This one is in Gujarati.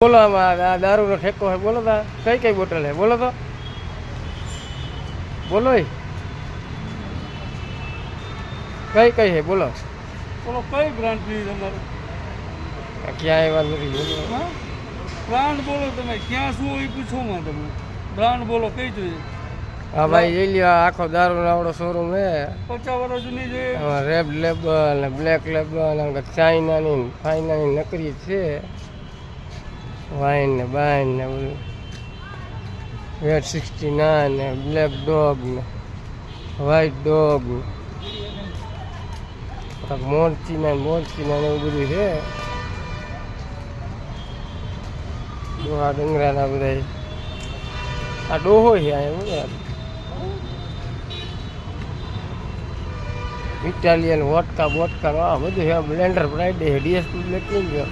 બોલો આમાં આ દારૂનો ઠેકો છે, બોલો તા કઈ કઈ બોટલ છે, બોલો તો બોલો કઈ કઈ છે, બોલો બોલો કઈ બ્રાન્ડ પીવી તમારે? ક્યાં એવા નથી, બોલો હા બ્રાન્ડ બોલો તમે, ક્યાં શું હોય પૂછોમાં તમે બ્રાન્ડ બોલો કઈ જોઈએ? હા ભાઈ લઈ લ્યો, આખો દારૂનો આવડો શોરૂમ છે. 50 વર્ષ જૂની જોઈએ? રેડ લેબલ ને બ્લેક લેબલ ચાઇનાની ફાઇનાની નકરી છે, વાઇન ને બાઇન ને બધું રેડ 69 ને બ્લેક ડોગ ને વ્હાઈટ ડોગ ને મોરચીના ને એવું બધું છે. ડોહા ડુંગરાના બધા આ ડોહો છે અહીંયા ઇટાલિયન વોટકા બોટકા આ બધું છે. બ્લેન્ડર ફ્રાઈડે ડીએસપી બ્લેક નહીં ગયો.